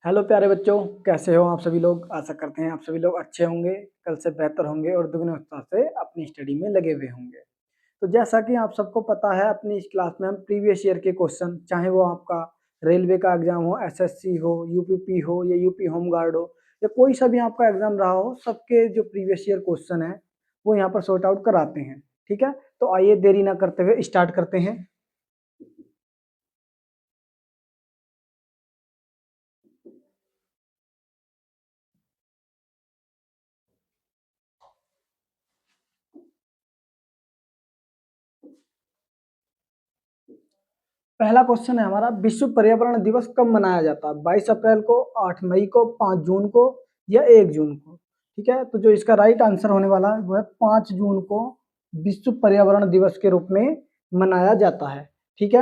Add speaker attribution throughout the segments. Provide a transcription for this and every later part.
Speaker 1: Hello प्यारे बच्चों, कैसे हो आप सभी लोग। आशा करते हैं आप सभी लोग अच्छे होंगे, कल से बेहतर होंगे और दुगने उत्साह से अपनी स्टडी में लगे हुए होंगे। तो जैसा कि आप सबको पता है, अपनी इस क्लास में हम प्रीवियस ईयर के क्वेश्चन, चाहे वो आपका रेलवे का एग्जाम हो, एसएससी हो, यूपीपी हो या यूपी होम गार्ड हो या कोई सा भी आपका एग्जाम रहा हो, सबके जो प्रीवियस ईयर क्वेश्चन है वो यहाँ पर सॉर्ट आउट कराते हैं। ठीक है, तो आइए देरी ना करते हुए स्टार्ट करते हैं। पहला क्वेश्चन है हमारा, विश्व पर्यावरण दिवस कब मनाया जाता है? 22 अप्रैल को, 8 मई को, 5 जून को या 1 जून को? ठीक है, तो जो इसका राइट आंसर होने वाला है वो है 5 जून को विश्व पर्यावरण दिवस के रूप में मनाया जाता है। ठीक है,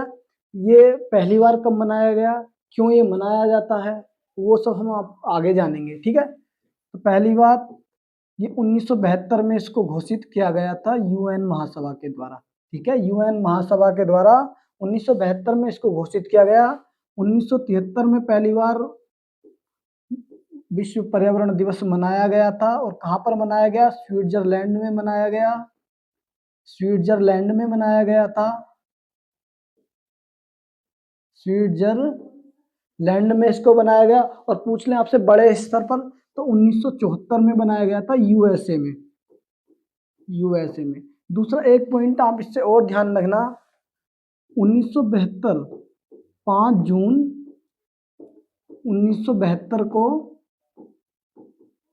Speaker 1: ये पहली बार कब मनाया गया, क्यों ये मनाया जाता है, वो सब हम आप आगे जानेंगे। ठीक है, तो पहली बात, ये 1972 में इसको घोषित किया गया था यूएन महासभा के द्वारा। ठीक है, यूएन महासभा के द्वारा 1972 में इसको घोषित किया गया। 1973 में पहली बार विश्व पर्यावरण दिवस मनाया गया था, और कहाँ पर मनाया गया? स्विट्जरलैंड में मनाया गया। स्विट्जरलैंड में मनाया गया था। स्विट्जरलैंड में इसको बनाया गया। और पूछ लें आपसे बड़े स्तर पर, तो 1974 में बनाया गया था यूएसए में। यूएसए में। दूसरा एक पॉइंट आप इससे और ध्यान रखना, 1972 5 जून 1972 को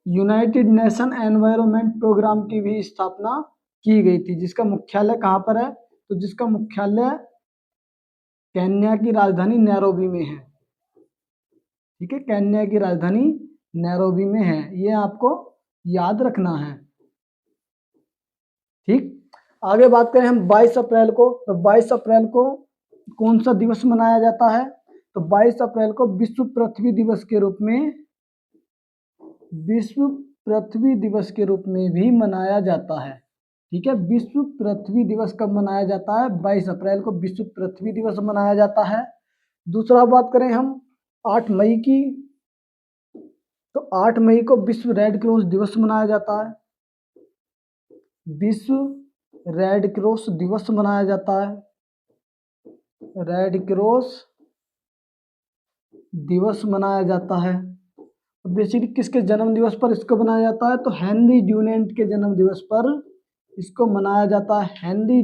Speaker 1: यूनाइटेड नेशन एनवायरनमेंट प्रोग्राम की भी स्थापना की गई थी, जिसका मुख्यालय कहाँ पर है? तो जिसका मुख्यालय केन्या की राजधानी नैरोबी में है। ठीक है, केन्या की राजधानी नैरोबी में है, ये आपको याद रखना है। ठीक, आगे बात करें हम 22 अप्रैल को, तो 22 अप्रैल को कौन सा दिवस मनाया जाता है? तो 22 अप्रैल को विश्व पृथ्वी दिवस के रूप में, विश्व पृथ्वी दिवस के रूप में भी मनाया जाता है। ठीक है, विश्व पृथ्वी दिवस कब मनाया जाता है? 22 अप्रैल को विश्व पृथ्वी दिवस मनाया जाता है। दूसरा बात करें हम 8 मई की, तो 8 मई को विश्व रेड क्रॉस दिवस मनाया जाता है। विश्व रेड क्रॉस दिवस मनाया जाता है। रेड क्रॉस दिवस मनाया जाता है। बेसिकली किसके जन्म दिवस पर इसको मनाया जाता है? तो हेनरी ड्यूनेंट के जन्म दिवस पर इसको मनाया जाता है। हेनरी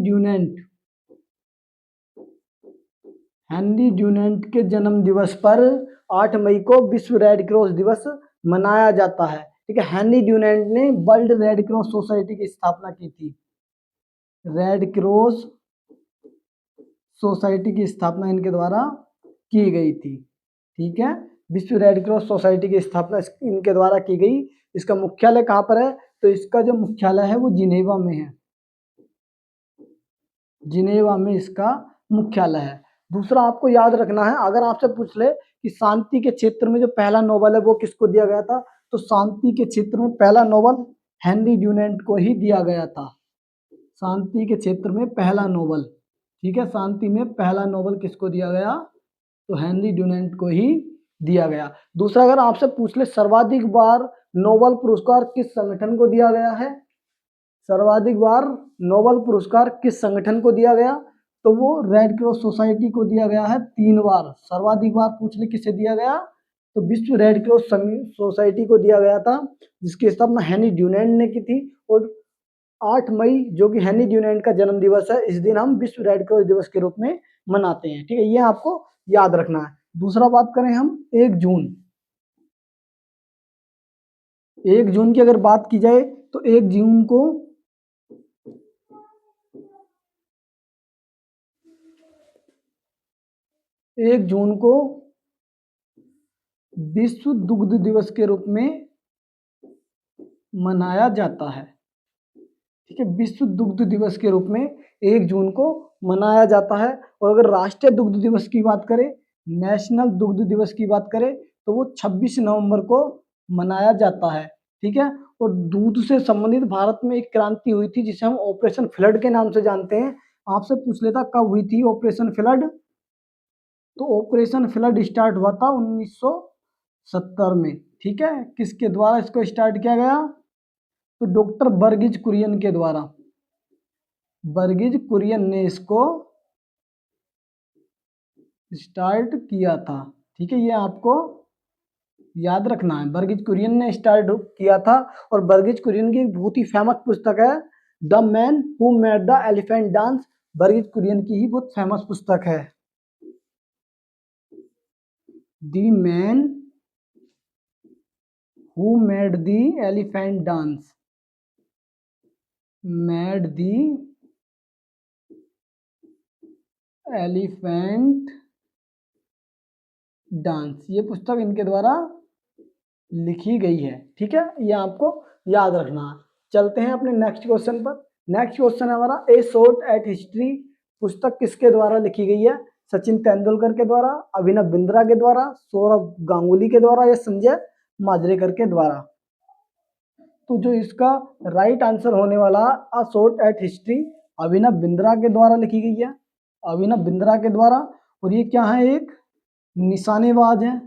Speaker 1: ड्यूनेंट के जन्म दिवस पर 8 मई को विश्व रेड क्रॉस दिवस मनाया जाता है। ठीक है, हेनरी ड्यूनेंट ने वर्ल्ड रेड क्रॉस सोसाइटी की स्थापना की थी। रेड क्रॉस सोसाइटी की स्थापना इनके द्वारा की गई थी। ठीक है, विश्व रेड क्रॉस सोसाइटी की स्थापना इनके द्वारा की गई। इसका मुख्यालय कहाँ पर है? तो इसका जो मुख्यालय है वो जिनेवा में है। जिनेवा में इसका मुख्यालय है। दूसरा आपको याद रखना है, अगर आपसे पूछ ले कि शांति के क्षेत्र में जो पहला नोबल है वो किसको दिया गया था, तो शांति के क्षेत्र में पहला नोबल हेनरी ड्यूनेंट को ही दिया गया था। शांति के क्षेत्र में पहला नोबल, ठीक है, शांति में पहला नोबल किसको दिया गया? तो हेनरी ड्यूनेंट को ही दिया गया। दूसरा, अगर आपसे पूछ ले सर्वाधिक बार नोबल पुरस्कार किस संगठन को दिया गया है, सर्वाधिक बार नोबल पुरस्कार किस संगठन को दिया गया, तो वो रेड क्रॉस सोसाइटी को दिया गया है 3 बार। सर्वाधिक बार पूछ ले किसे दिया गया, तो विश्व रेड क्रॉस सोसाइटी को दिया गया था, जिसकी स्थापना हेनरी ड्यूनेंट ने की थी। और 8 मई जो कि हेनरी ड्यूनेंट का जन्म दिवस है, इस दिन हम विश्व रेड क्रॉस दिवस के रूप में मनाते हैं। ठीक है, ये आपको याद रखना है। दूसरा बात करें हम 1 जून। 1 जून की अगर बात की जाए, तो 1 जून को विश्व दुग्ध दिवस के रूप में मनाया जाता है। ठीक है, विश्व दुग्ध दिवस के रूप में 1 जून को मनाया जाता है। और अगर राष्ट्रीय दुग्ध दिवस की बात करें, नेशनल दुग्ध दिवस की बात करें, तो वो 26 नवंबर को मनाया जाता है। ठीक है, और दूध से संबंधित भारत में एक क्रांति हुई थी जिसे हम ऑपरेशन फ्लड के नाम से जानते हैं। आपसे पूछ लेता कब हुई थी ऑपरेशन फ्लड, तो ऑपरेशन फ्लड स्टार्ट हुआ था 70 में, ठीक है। किसके द्वारा इसको स्टार्ट किया गया? तो डॉक्टर वर्गीज कुरियन के द्वारा, वर्गीज कुरियन ने इसको स्टार्ट किया था, ठीक है। ये आपको याद रखना है, वर्गीज कुरियन ने स्टार्ट किया था। और वर्गीज कुरियन की एक बहुत ही फेमस पुस्तक है the man who made the elephant dance, Verghese Kurien की ही बहुत फेमस पुस्तक है। The man who made the elephant dance, made the elephant dance, ये पुस्तक इनके द्वारा लिखी गई है, ठीक है। ये आपको याद रखना है। चलते हैं अपने नेक्स्ट क्वेश्चन पर। नेक्स्ट क्वेश्चन है हमारा ए शॉट एट हिस्ट्री, पुस्तक किसके द्वारा लिखी गई है? सचिन तेंदुलकर के द्वारा, अभिनव बिंद्रा के द्वारा, सौरभ गांगुली के द्वारा या संजय माजरेकर के द्वारा? तो जो इसका राइट आंसर होने वाला a shot at history Abhinav Bindra के द्वारा लिखी गई है, अभिनव बिंद्रा के द्वारा। और ये क्या है? एक निशानेबाज है।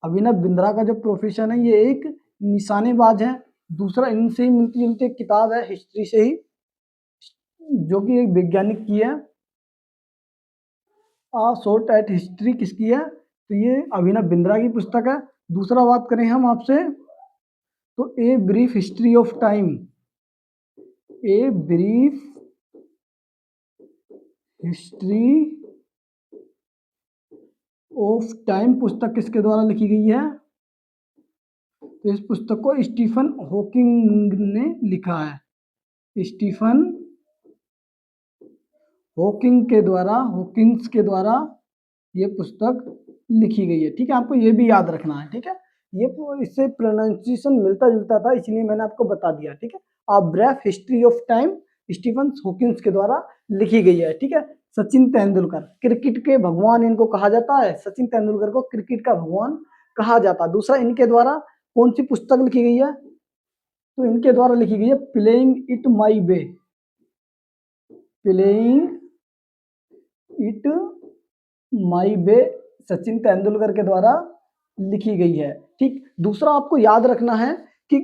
Speaker 1: अभिनव बिंद्रा का जो प्रोफेशन है ये एक निशानेबाज है। दूसरा इनसे ही मिलती जुलती एक किताब है हिस्ट्री से ही, जो कि एक वैज्ञानिक की है। आ शॉट एट हिस्ट्री किसकी है? तो ये अभिनव बिंद्रा की पुस्तक है। दूसरा बात करें हम आपसे तो a brief history of time, a brief history of time पुस्तक किसके द्वारा लिखी गई है? तो इस पुस्तक को स्टीफन हॉकिंग ने लिखा है, स्टीफन हॉकिंग्स के द्वारा ये पुस्तक लिखी गई है, ठीक है। आपको ये भी याद रखना है, ठीक है। ये इससे प्रोनाउंसिएशन मिलता जुलता था, इसलिए मैंने आपको बता दिया, ठीक है। A brief history of time Stephen Hawkings के द्वारा लिखी गई है, ठीक है। सचिन तेंदुलकर क्रिकेट के भगवान इनको कहा जाता है, सचिन तेंदुलकर को क्रिकेट का भगवान कहा जाता है। दूसरा, इनके द्वारा कौन सी पुस्तक लिखी गई है? तो इनके द्वारा लिखी गई है playing it my way, playing it my way Sachin Tendulkar के द्वारा लिखी गई है, ठीक। दूसरा आपको याद रखना है कि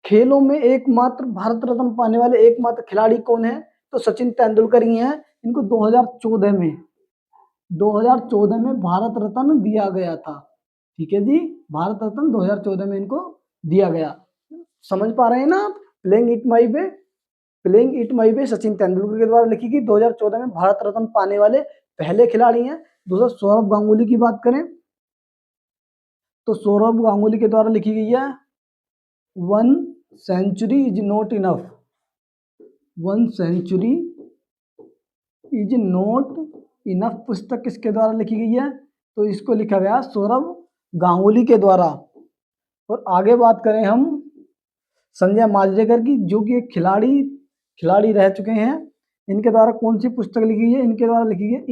Speaker 1: खेलों में एकमात्र भारत रत्न पाने वाले एकमात्र खिलाड़ी कौन है? तो सचिन तेंदुलकर ही हैं। इनको 2014 में भारत रत्न दिया गया था, ठीक है जी। भारत रत्न 2014 में इनको दिया गया। समझ पा रहे हैं ना आप? Playing it my way Sachin Tendulkar के द्वारा लिखी गई, 2014 में भारत रत्न पाने वाले पहले खिलाड़ी हैं। दूसरा, सौरभ गांगुली की बात करें तो सौरभ गांगुली के द्वारा लिखी गई है 1 century is not enough, 1 century is not enough पुस्तक किसके द्वारा लिखी गई है? तो इसको लिखा गया सौरभ गांगुली के द्वारा। और आगे बात करें हम संजय माजरेकर की, जो कि एक खिलाड़ी रह चुके हैं, इनके द्वारा कौन सी पुस्तक लिखी गई है? इनके द्वारा लिखी गई है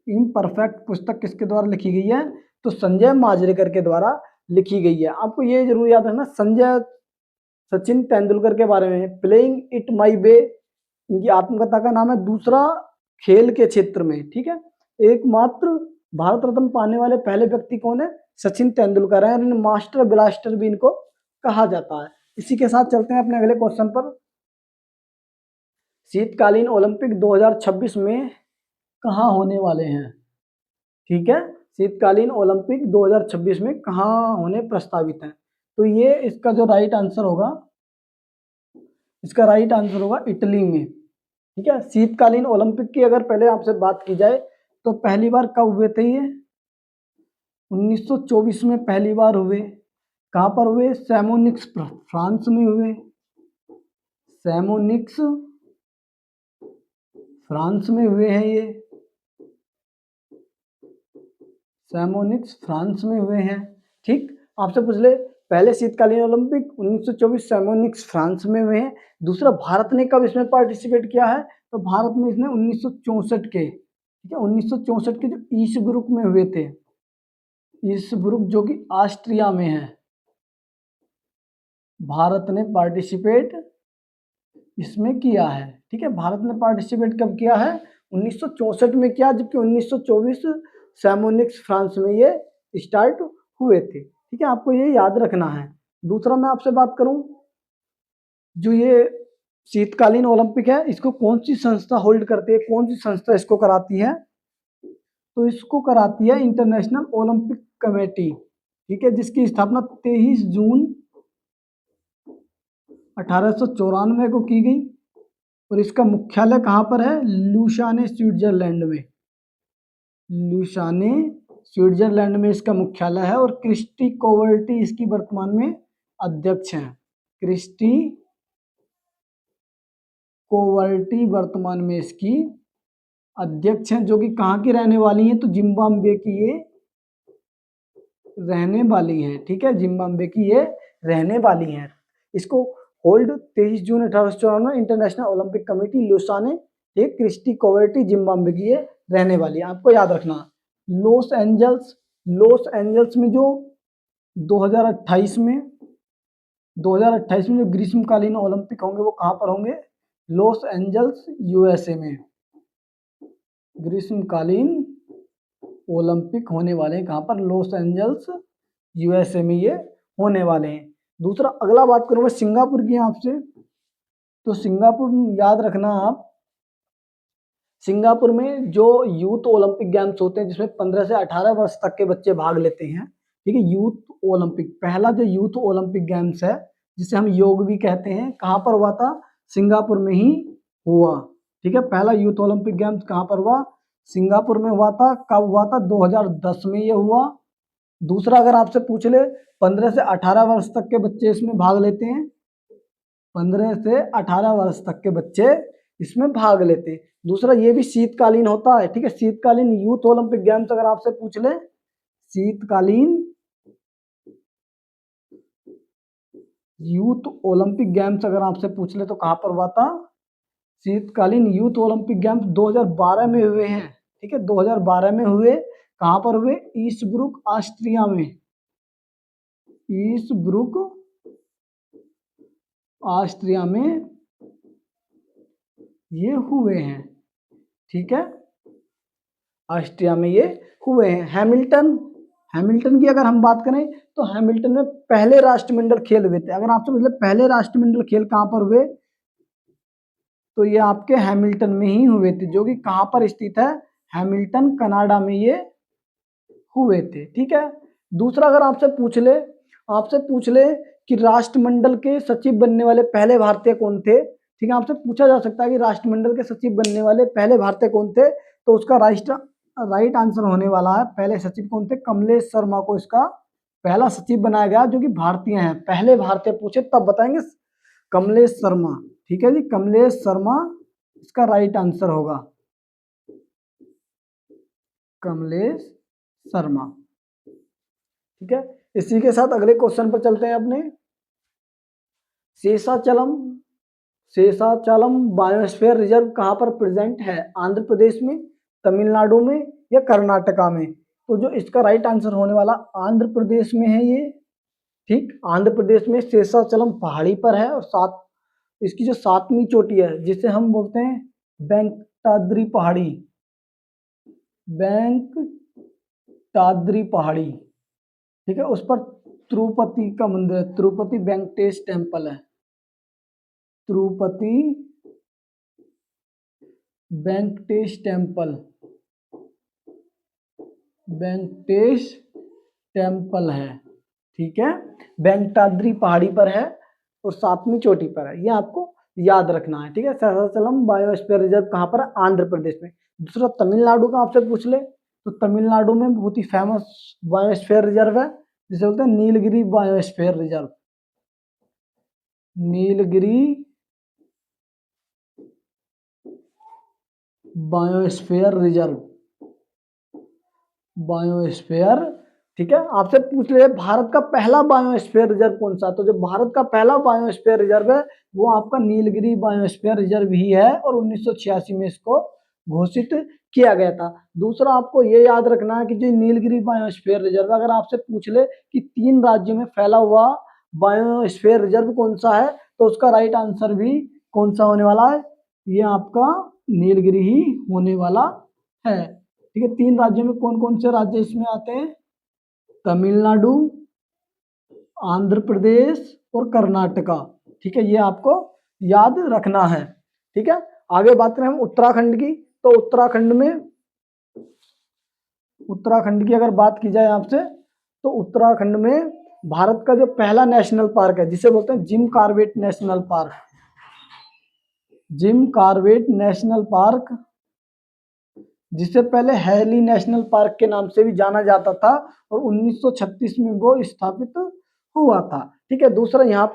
Speaker 1: इम्परफेक्ट पुस्तक किसके द्वारा लिखी गई है? तो संजय माजरेकर के द्वारा लिखी गई है। आपको ये जरूर याद रखना सचिन तेंदुलकर के बारे में, प्लेइंग इट माई वे इनकी आत्मकथा का नाम है। दूसरा, खेल के क्षेत्र में, ठीक है, एकमात्र भारत रत्न पाने वाले पहले व्यक्ति कौन है? सचिन तेंदुलकर है। मास्टर ब्लास्टर भी इनको कहा जाता है। इसी के साथ चलते हैं अपने अगले क्वेश्चन पर। शीतकालीन ओलंपिक 2026 में कहाँ होने वाले हैं? ठीक है, शीतकालीन ओलंपिक 2026 में कहाँ होने प्रस्तावित हैं? तो ये इसका जो राइट आंसर होगा, इटली में, ठीक है। शीतकालीन ओलंपिक की अगर पहले आपसे बात की जाए तो पहली बार कब हुए थे? ये 1924 में पहली बार हुए। कहाँ पर हुए? सैमोनिक्स फ्रांस में हुए, सैमोनिक्स फ्रांस में हुए हैं ये, सैमोनिक्स फ्रांस में हुए हैं, ठीक। आपसे पूछ ले पहले शीतकालीन ओलंपिक 1924 सैमोनिक्स फ्रांस में हुए हैं। दूसरा, भारत ने कब इसमें पार्टिसिपेट किया है? तो भारत में इसने 1964 के, ठीक है, 1964 के जो ईस्ट ग्रुप में हुए थे, ईस्ट ग्रुप जो कि ऑस्ट्रिया में है, भारत ने पार्टिसिपेट इसमें किया है, ठीक है। भारत ने पार्टिसिपेट कब किया है? 1964 में किया, जबकि 1924 सैमोनिक्स फ्रांस में ये स्टार्ट हुए थे। ठीक है, आपको ये याद रखना है। दूसरा मैं आपसे बात करूं, जो ये शीतकालीन ओलंपिक है इसको कौन सी संस्था होल्ड करती है, कौन सी संस्था इसको कराती है, तो इसको कराती है इंटरनेशनल ओलंपिक कमेटी। ठीक है, जिसकी स्थापना 23 जून 1894 को की गई और इसका मुख्यालय कहाँ पर है, लुसाने स्विट्जरलैंड में। लुसाने स्विट्जरलैंड में इसका मुख्यालय है और क्रिस्टी कोवर्टी इसकी वर्तमान में अध्यक्ष हैं। क्रिस्टी कोवर्टी वर्तमान में इसकी अध्यक्ष हैं, जो कि कहाँ की रहने वाली हैं, तो जिम्बाब्वे की ये रहने वाली हैं। ठीक है, जिम्बाब्वे की ये रहने वाली हैं। इसको होल्ड 23 जून 1894 इंटरनेशनल ओलंपिक कमेटी लुसाने, एक क्रिस्टी कोवर्टी जिम्बाब्वे की ये रहने वाली है। आपको याद रखना लॉस एंजल्स में जो 2028 में जो ग्रीष्मकालीन ओलंपिक होंगे वो कहाँ पर होंगे, लॉस एंजल्स यूएसए में ग्रीष्मकालीन ओलंपिक होने वाले हैं। कहाँ पर, लॉस एंजल्स यूएसए में ये होने वाले हैं। दूसरा अगला बात करूँ मैं सिंगापुर की आपसे, तो सिंगापुर याद रखना आप, सिंगापुर में जो यूथ ओलंपिक गेम्स होते हैं जिसमें 15 से 18 वर्ष तक के बच्चे भाग लेते हैं। ठीक है, यूथ ओलंपिक, पहला जो यूथ ओलंपिक गेम्स है जिसे हम योग भी कहते हैं, कहाँ पर हुआ था, सिंगापुर में ही हुआ। ठीक है, पहला यूथ ओलंपिक गेम्स कहाँ पर हुआ, सिंगापुर में हुआ था। कब हुआ था, 2010 में ये हुआ। दूसरा अगर आपसे पूछ ले 15 से 18 वर्ष तक के बच्चे इसमें भाग लेते हैं, 15 से 18 वर्ष तक के बच्चे इसमें भाग लेते हैं। दूसरा ये भी शीतकालीन होता है। ठीक है, शीतकालीन यूथ ओलंपिक गेम्स अगर आपसे पूछ ले, शीतकालीन यूथ ओलंपिक गेम्स अगर आपसे पूछ ले तो कहाँ पर हुआ था, शीतकालीन यूथ ओलंपिक गेम्स 2012 में हुए हैं। ठीक है, 2012 में हुए। कहाँ पर हुए, ईस्टब्रुक ऑस्ट्रिया में, ईस्टब्रुक ऑस्ट्रिया में ये हुए हैं। ठीक है, ऑस्ट्रिया में ये हुए हैं। हैमिल्टन की अगर हम बात करें तो हैमिल्टन में पहले राष्ट्रमंडल खेल हुए थे। अगर आपसे मतलब पहले राष्ट्रमंडल खेल कहाँ पर हुए, तो ये आपके हैमिल्टन में ही हुए थे, जो कि कहाँ पर स्थित है, हैमिल्टन कनाडा में ये हुए थे। ठीक है, दूसरा अगर आपसे पूछ ले कि राष्ट्रमंडल के सचिव बनने वाले पहले भारतीय कौन थे। ठीक है, आपसे पूछा जा सकता है कि राष्ट्रमंडल के सचिव बनने वाले पहले भारतीय कौन थे, तो उसका राइट आंसर होने वाला है, पहले सचिव कौन थे, कमलेश शर्मा को इसका पहला सचिव बनाया गया, जो कि भारतीय हैं। पहले भारतीय पूछे तब बताएंगे, कमलेश शर्मा। ठीक है जी, कमलेश शर्मा इसका राइट आंसर होगा, कमलेश शर्मा। ठीक है, इसी के साथ अगले क्वेश्चन पर चलते हैं अपने। शेषाचलम बायोस्फीयर रिजर्व कहाँ पर प्रेजेंट है, आंध्र प्रदेश में, तमिलनाडु में या कर्नाटका में, तो जो इसका राइट आंसर होने वाला आंध्र प्रदेश में है ये। ठीक, आंध्र प्रदेश में शेषाचलम पहाड़ी पर है और इसकी जो 7वीं चोटी है जिसे हम बोलते हैं वेंकटाद्रि पहाड़ी, वेंकटाद्रि पहाड़ी। ठीक है, उस पर तिरुपति का मंदिर है, तिरुपति वेंकटेश टेम्पल है, तिरुपति वेंकटेश टेम्पल है। ठीक है, वेंकटाद्रि पहाड़ी पर है और 7वीं चोटी पर है, ये आपको याद रखना है। ठीक है, शेषाचलम बायोस्फीयर रिजर्व कहाँ पर है, आंध्र प्रदेश में। दूसरा तमिलनाडु का आपसे पूछ ले तो तमिलनाडु में बहुत ही फेमस बायोस्फीयर रिजर्व है जिसे बोलते हैं Nilgiri biosphere reserve, Nilgiri biosphere reserve, biosphere. ठीक है, आपसे पूछ ले भारत का पहला बायोस्फीयर रिजर्व कौन सा, तो जो भारत का पहला बायोस्फीयर रिजर्व है वो आपका नीलगिरी बायोस्फीयर रिजर्व ही है और 1986 में इसको घोषित किया गया था। दूसरा आपको ये याद रखना है कि जो नीलगिरी बायोस्फीयर रिजर्व, अगर आपसे पूछ ले कि 3 राज्यों में फैला हुआ बायोस्फीयर रिजर्व कौन सा है, तो उसका राइट आंसर भी कौन सा होने वाला है, ये आपका नीलगिरी ही होने वाला है। ठीक है, 3 राज्यों में कौन कौन से राज्य इसमें आते हैं? तमिलनाडु, आंध्र प्रदेश और कर्नाटका। ठीक है, ये आपको याद रखना है। ठीक है, आगे बात करें हम उत्तराखंड की, तो उत्तराखंड की अगर बात की जाए आपसे, तो उत्तराखंड में भारत का जो पहला नेशनल पार्क है, जिसे बोलते हैं Jim Corbett national park, Jim Corbett national park, जिसे पहले हैली नेशनल पार्क के नाम से भी जाना जाता था, और 1936 में वो स्थापित हुआ था। ठीक है, दूसरा यहाँ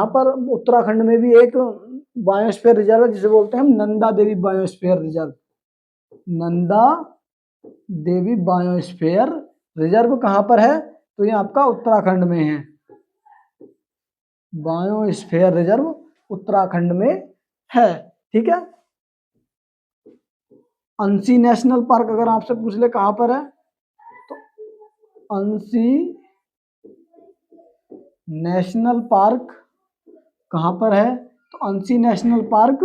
Speaker 1: पर उत्तराखंड में भी एक बायोस्फीयर रिजर्व है, जिसे बोलते हैं हम Nanda Devi biosphere reserve. Nanda Devi biosphere reserve कहाँ पर है? तो ये आपका उत्तराखंड में है। बायोस्फीयर रिजर्व उत्तराखंड में है। ठीक है, अंसी नेशनल पार्क अगर आपसे पूछ ले कहाँ पर है, तो अंसी नेशनल पार्क कहाँ पर है? तो अंसी नेशनल पार्क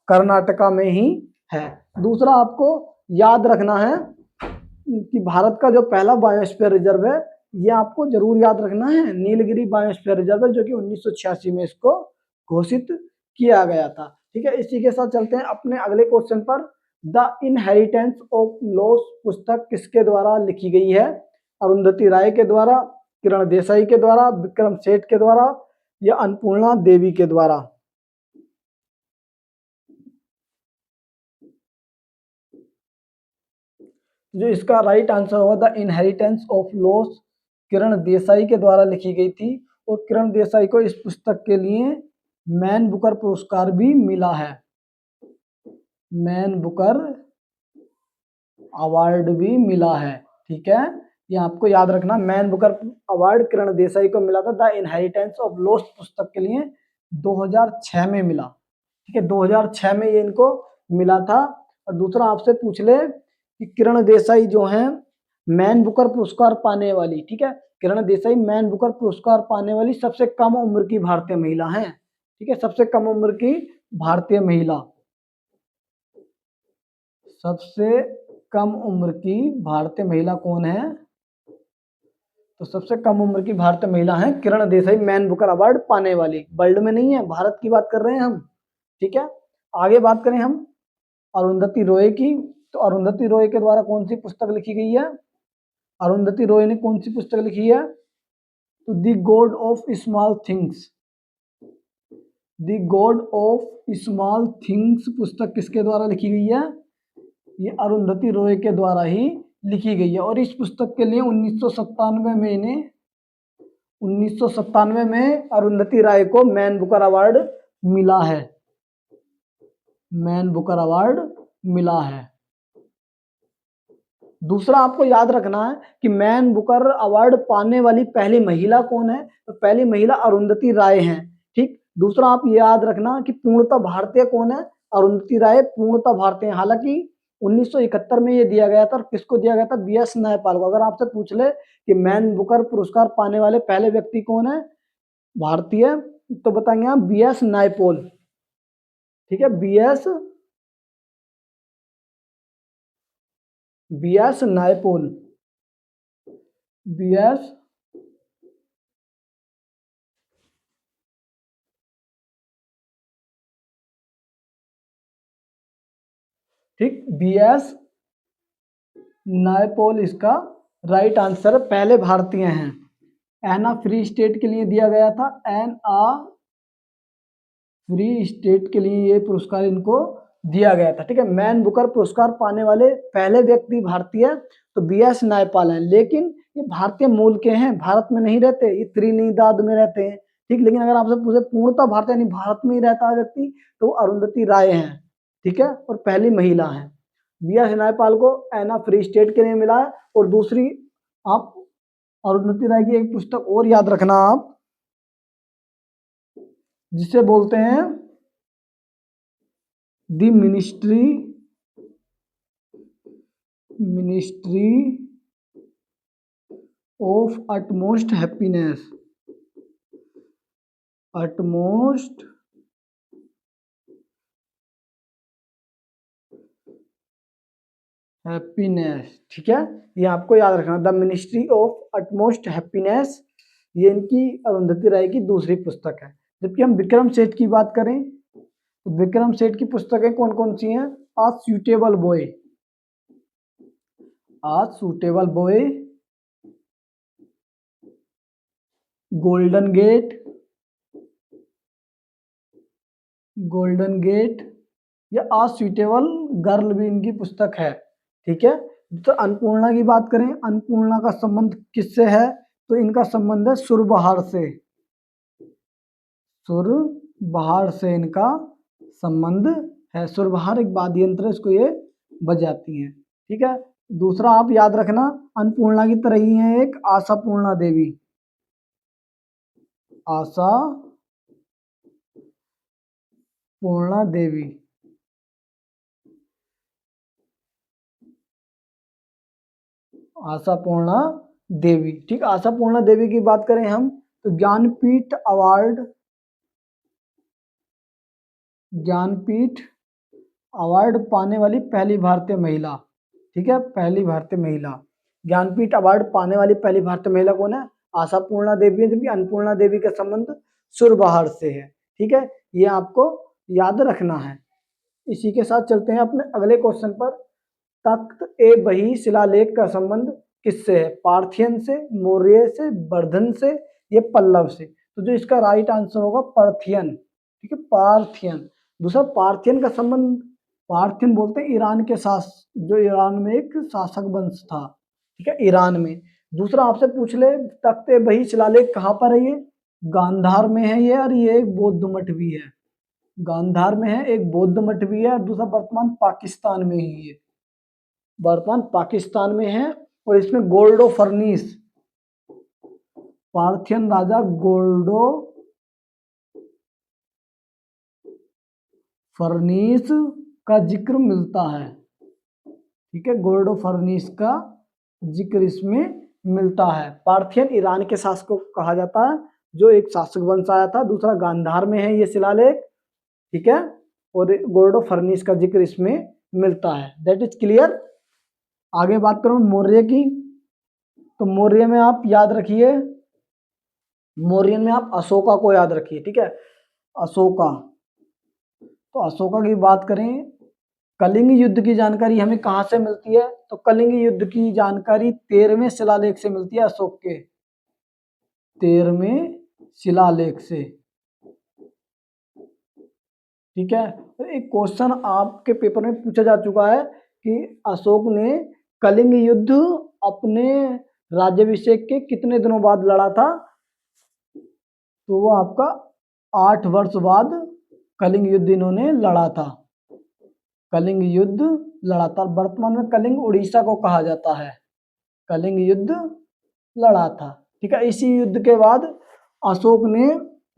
Speaker 1: कर्नाटका में ही है। दूसरा आपको याद रखना है कि भारत का जो पहला बायोस्फीयर रिजर्व है, ये आपको जरूर याद रखना है, नीलगिरी बायोस्फीयर रिजर्व है, जो कि 1986 में इसको घोषित किया गया था। ठीक है, इसी के साथ चलते हैं अपने अगले क्वेश्चन पर। द इनहेरिटेंस ऑफ लॉस्ट पुस्तक किसके द्वारा लिखी गई है? अरुंधति राय के द्वारा, किरण देसाई के द्वारा, विक्रम सेठ के द्वारा, या अन्नपूर्णा देवी के द्वारा? जो इसका राइट आंसर होगा the inheritance of loss, Kiran Desai के द्वारा लिखी गई थी, और किरण देसाई को इस पुस्तक के लिए मैन बुकर पुरस्कार भी मिला है। मैन बुकर अवार्ड भी मिला है। ठीक है, ये आपको याद रखना, man Booker award Kiran Desai को मिला था द इनहेरिटेंस ऑफ लॉस्ट पुस्तक के लिए 2006 में मिला। ठीक है, 2006 में ये इनको मिला था। और दूसरा आपसे पूछ ले कि किरण देसाई जो है मैन बुकर पुरस्कार पाने वाली, ठीक है, किरण देसाई मैन बुकर पुरस्कार पाने वाली सबसे कम उम्र की भारतीय महिला है। ठीक है, सबसे कम उम्र की भारतीय महिला, सबसे कम उम्र की भारतीय महिला कौन है? तो सबसे कम उम्र की भारतीय महिला है Kiran Desai, man Booker award पाने वाली। वर्ल्ड में नहीं है, भारत की बात कर रहे हैं हम। ठीक है, आगे बात करें हम अरुंधति रॉय की, तो अरुंधति रॉय के द्वारा कौन सी पुस्तक लिखी गई है? अरुंधति रॉय ने कौन सी पुस्तक लिखी है? तो the God of small things, the God of small things पुस्तक किसके द्वारा लिखी गई है? ये अरुंधति रॉय के द्वारा ही लिखी गई है। और इस पुस्तक के लिए 1997 में अरुंधति राय को मैन बुकर अवार्ड मिला है। मैन बुकर अवार्ड मिला है। दूसरा आपको याद रखना है कि मैन बुकर अवार्ड पाने वाली पहली महिला कौन है? तो पहली महिला अरुंधति राय हैं। ठीक, दूसरा आप याद रखना कि पूर्णतः भारतीय कौन है? अरुंधति राय पूर्णतः भारतीय। हालांकि 1971 में ये दिया गया था, और किसको दिया गया था? BS नायपाल को। अगर आपसे पूछ ले कि मैन बुकर पुरस्कार पाने वाले पहले व्यक्ति कौन है भारतीय, तो बताएंगे आप BS नायपॉल। ठीक है, BS नायपॉल, BS ठीक, BS नायपॉल इसका राइट आंसर, पहले भारतीय हैं। एना फ्री स्टेट के लिए दिया गया था, एना फ्री स्टेट के लिए ये पुरस्कार इनको दिया गया था। ठीक है, मैन बुकर पुरस्कार पाने वाले पहले व्यक्ति भारतीय तो BS नायपाल हैं, लेकिन ये भारतीय मूल के हैं, भारत में नहीं रहते, ये त्रिनिदाद में रहते हैं। ठीक, लेकिन अगर आपसे पूछे पूर्णतः भारतीय यानी भारत में ही रहता है व्यक्ति, तो अरुंधति राय हैं। ठीक है, और पहली महिला है। BS नायपाल को एना फ्री स्टेट के लिए मिला है। और दूसरी आप अरुंधति राय की एक पुस्तक और याद रखना आप, जिसे बोलते हैं the ministry of utmost happiness, utmost happiness, ठीक है, ये आपको याद रखना। The ministry of utmost happiness, ये इनकी अरुंधति राय की दूसरी पुस्तक है। जबकि हम विक्रम सेठ की बात करें तो विक्रम सेठ की पुस्तकें कौन कौन सी हैं? A suitable boy, a suitable boy, golden gate, golden gate, या आ सूटेबल गर्ल भी इनकी पुस्तक है, ठीक है। तो अन्नपूर्णा की बात करें, अन्नपूर्णा का संबंध किससे है? तो इनका संबंध है सुरबहार से, सुरबहार से इनका संबंध है। सुरबहार एक वाद्य यंत्र है, इसको ये बजाती हैं, ठीक है। दूसरा आप याद रखना, अन्नपूर्णा की तरह ही है एक आशापूर्णा देवी, आशा पूर्णा देवी, आशापूर्णा देवी, ठीक। आशापूर्णा देवी की बात करें हम तो ज्ञानपीठ अवार्ड, ज्ञानपीठ अवार्ड पाने वाली पहली भारतीय महिला, ठीक है, पहली भारतीय महिला। ज्ञानपीठ अवार्ड पाने वाली पहली भारतीय महिला कौन है? आशापूर्णा देवी है, जबकि अन्नपूर्णा देवी का संबंध सुरबहार से है, ठीक है। ये आपको याद रखना है। इसी के साथ चलते हैं अपने अगले क्वेश्चन पर। तख्त ए बही शिलालेख का संबंध किससे है? पार्थियन से, मौर्य से, वर्धन से, या पल्लव से? तो जो इसका राइट आंसर होगा पार्थियन, ठीक है, पार्थियन। दूसरा पार्थियन का संबंध, पार्थियन बोलते हैं ईरान के जो ईरान में एक शासक वंश था, ठीक है, ईरान में। दूसरा आपसे पूछ ले तख्त ए बही शिलालेख कहाँ पर है? ये गांधार में है ये, और ये एक बौद्ध मठ भी है, गांधार में है, एक बौद्ध मठ भी है, और दूसरा वर्तमान पाकिस्तान में ही है, वर्तमान पाकिस्तान में है। और इसमें गोल्डो फर्नीस, पार्थियन राजा गोल्डो फर्नीस का जिक्र मिलता है, ठीक है, गोल्डो फर्नीस का जिक्र इसमें मिलता है। पार्थियन ईरान के शासक को कहा जाता है, जो एक शासक वंश आया था। दूसरा गांधार में है ये शिलालेख, ठीक है, और गोल्डो फर्नीस का जिक्र इसमें मिलता है। That is clear. आगे बात करूं मौर्य की, तो मौर्य में आप याद रखिए, मौर्य में आप अशोका को याद रखिए, ठीक है, अशोका। तो अशोका की बात करें, कलिंग युद्ध की जानकारी हमें कहां से मिलती है? तो कलिंग युद्ध की जानकारी 13वें शिलालेख से मिलती है, अशोक के 13वें शिलालेख से, ठीक है। तो एक क्वेश्चन आपके पेपर में पूछा जा चुका है कि अशोक ने कलिंग युद्ध अपने राज्याभिषेक के कितने दिनों बाद लड़ा था? तो वो आपका 8 वर्ष बाद कलिंग युद्ध इन्होंने लड़ा था, कलिंग युद्ध लड़ा था। वर्तमान में कलिंग उड़ीसा को कहा जाता है, कलिंग युद्ध लड़ा था, ठीक है। इसी युद्ध के बाद अशोक ने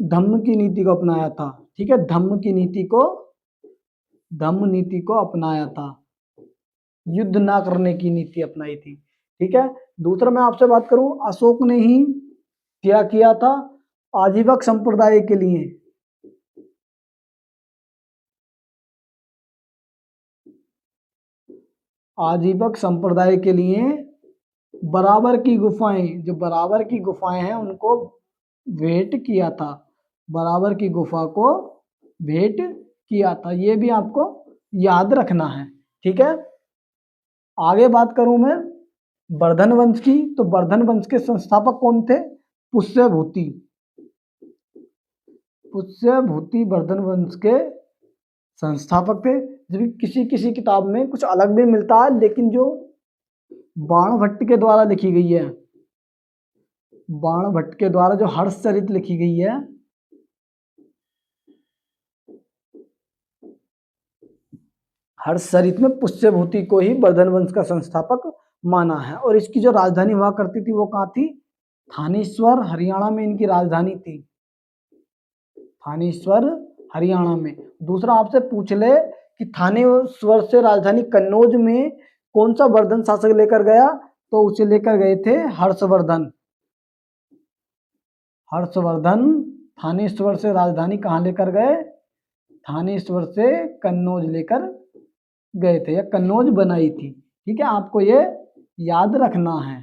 Speaker 1: धम्म की नीति को अपनाया था, ठीक है, धम्म नीति को अपनाया था, युद्ध ना करने की नीति अपनाई थी, ठीक है। दूसरा मैं आपसे बात करूं, अशोक ने ही क्या किया था आजीवक संप्रदाय के लिए? आजीवक संप्रदाय के लिए बराबर की गुफाएं, जो बराबर की गुफाएं हैं उनको भेंट किया था, बराबर की गुफा को भेंट किया था। ये भी आपको याद रखना है, ठीक है। आगे बात करूं मैं वर्धन वंश की, तो वर्धन वंश के संस्थापक कौन थे? पुष्यभूति, पुष्यभूति वर्धन वंश के संस्थापक थे। जबकि किसी किसी किताब में कुछ अलग भी मिलता है, लेकिन जो बाणभट्ट के द्वारा लिखी गई है, बाणभट्ट के द्वारा जो हर्षचरित लिखी गई है, हर्षचरित में पुष्यभूति को ही वर्धन वंश का संस्थापक माना है। और इसकी जो राजधानी हुआ करती थी वो कहाँ थी? थानेश्वर, हरियाणा में इनकी राजधानी थी, थानेश्वर हरियाणा में। दूसरा आपसे पूछ ले कि थानेश्वर से राजधानी कन्नौज में कौन सा वर्धन शासक लेकर गया? तो उसे लेकर गए थे हर्षवर्धन, हर्षवर्धन थानेश्वर से राजधानी कहाँ लेकर गए? थानेश्वर से कन्नौज लेकर गए थे, या कन्नौज बनाई थी, ठीक है, आपको ये याद रखना है।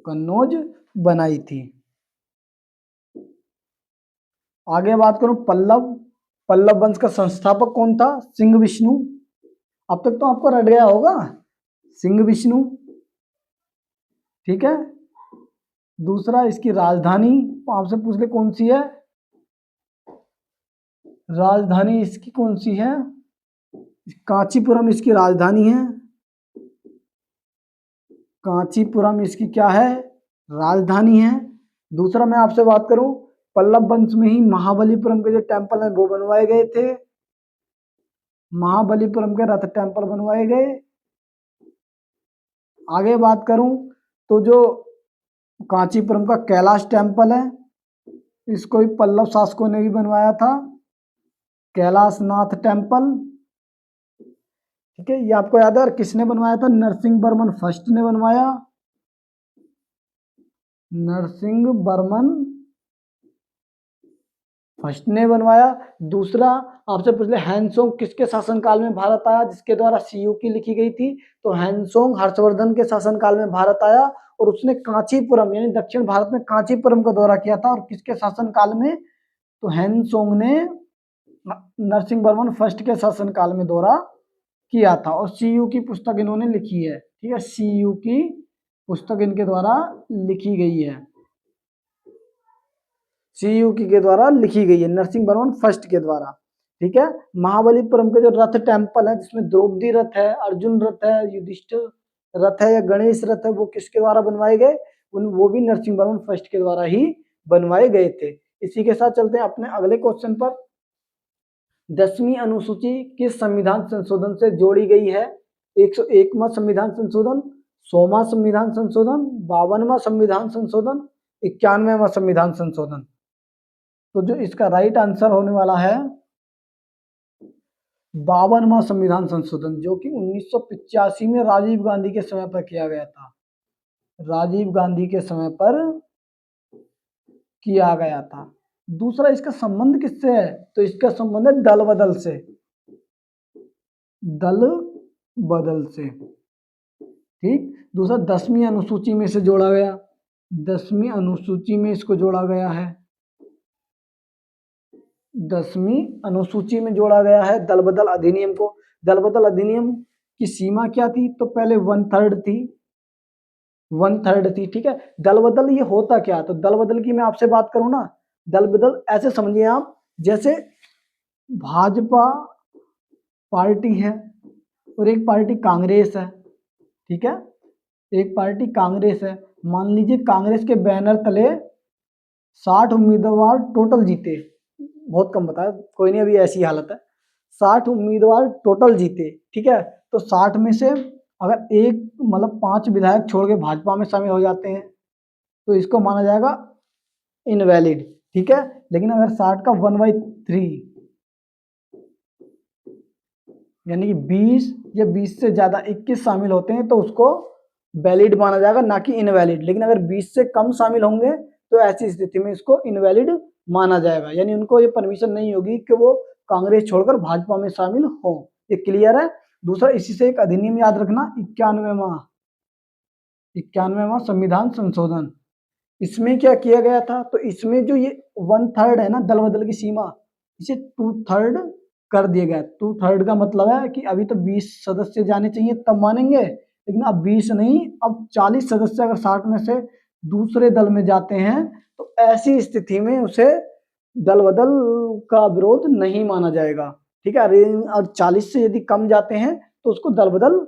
Speaker 1: कन्नौज बनाई थी। आगे बात करूं पल्लव, पल्लव वंश का संस्थापक कौन था? सिंह विष्णु। अब तक तो आपको रट गया होगा, सिंह विष्णु। ठीक है, दूसरा इसकी राजधानी आपसे पूछ ले कौन सी है, राजधानी इसकी कौन सी है? कांचीपुरम इसकी राजधानी है। कांचीपुरम इसकी क्या है? राजधानी है। दूसरा मैं आपसे बात करूं, पल्लव वंश में ही महाबलीपुरम के जो टेम्पल हैं वो बनवाए गए थे। महाबलीपुरम के रथ टेम्पल बनवाए गए। आगे बात करूं तो जो कांचीपुरम का कैलाश टेम्पल है, इसको भी पल्लव शासकों ने भी बनवाया था, कैलाशनाथ टेम्पल। ठीक है, ये आपको याद है। और किसने बनवाया था? नरसिंह वर्मन फर्स्ट ने बनवाया। नरसिंह वर्मन फर्स्ट ने बनवाया। दूसरा आपसे पूछ ले, हैंसोंग किसके शासनकाल में भारत आया जिसके द्वारा सीयूकी लिखी गई थी? तो हैंसोंग हर्षवर्धन के शासनकाल में भारत आया और उसने कांचीपुरम यानी दक्षिण भारत में कांचीपुरम का दौरा किया था। और किसके शासनकाल में? तो हैंसोंग ने नरसिंह वर्मन फर्स्ट के शासनकाल में दौरा किया था। और सीयू की पुस्तक इन्होंने लिखी है। ठीक है, सीयू की पुस्तक इनके द्वारा लिखी गई है, सीयूकी के द्वारा लिखी गई है, नरसिंह वर्मन फर्स्ट के द्वारा। ठीक है, महाबलीपुरम के जो रथ टेम्पल है जिसमें द्रौपदी रथ है, अर्जुन रथ है, युधिष्ठिर रथ है या गणेश रथ है, वो किसके द्वारा बनवाए गए? वो भी नरसिंह वर्मन फर्स्ट के द्वारा ही बनवाए गए थे। इसी के साथ चलते हैं अपने अगले क्वेश्चन पर। 10वीं अनुसूची किस संविधान संशोधन से जोड़ी गई है? 101वां संविधान संशोधन, 100वां संविधान संशोधन, 52वां संविधान संशोधन, 91वां संविधान संशोधन। तो जो इसका राइट आंसर होने वाला है 52वां संविधान संशोधन, जो कि 1985 में राजीव गांधी के समय पर किया गया था। राजीव गांधी के समय पर किया गया था। दूसरा इसका संबंध किससे है? तो इसका संबंध है दल बदल से, दल बदल से। ठीक, दूसरा 10वीं अनुसूची में से जोड़ा गया, 10वीं अनुसूची में इसको जोड़ा गया है, 10वीं अनुसूची में जोड़ा गया है दल बदल अधिनियम को। दल बदल अधिनियम की सीमा क्या थी? तो पहले 1/3 थी, 1/3 थी। ठीक है, दल बदल ये होता क्या? तो दल बदल की मैं आपसे बात करूं ना, दल बदल ऐसे समझिए आप, जैसे भाजपा पार्टी है और एक पार्टी कांग्रेस है। ठीक है, एक पार्टी कांग्रेस है। मान लीजिए कांग्रेस के बैनर तले 60 उम्मीदवार टोटल जीते, बहुत कम बताया, कोई नहीं, अभी ऐसी हालत है, 60 उम्मीदवार टोटल जीते। ठीक है, तो 60 में से अगर एक मतलब 5 विधायक छोड़ के भाजपा में शामिल हो जाते हैं तो इसको माना जाएगा इनवैलिड। ठीक है, लेकिन अगर 60 का 1/3 यानी कि 20 या 20 से ज्यादा 21 शामिल होते हैं तो उसको वैलिड माना जाएगा, ना कि इनवैलिड। लेकिन अगर 20 से कम शामिल होंगे तो ऐसी स्थिति में इसको इनवैलिड माना जाएगा, यानी उनको ये परमिशन नहीं होगी कि वो कांग्रेस छोड़कर भाजपा में शामिल हो। ये क्लियर है। दूसरा, इसी से एक अधिनियम याद रखना, 91वां संविधान संशोधन। इसमें क्या किया गया था? तो इसमें जो ये 1/3 है ना दल बदल की सीमा, इसे 2/3 कर दिया गया। 2/3 का मतलब है कि अभी तो 20 सदस्य जाने चाहिए तब मानेंगे, लेकिन अब 20 नहीं, अब 40 सदस्य अगर 60 में से दूसरे दल में जाते हैं तो ऐसी स्थिति में उसे दल बदल का विरोध नहीं माना जाएगा। ठीक है, और 40 से यदि कम जाते हैं तो उसको दल बदल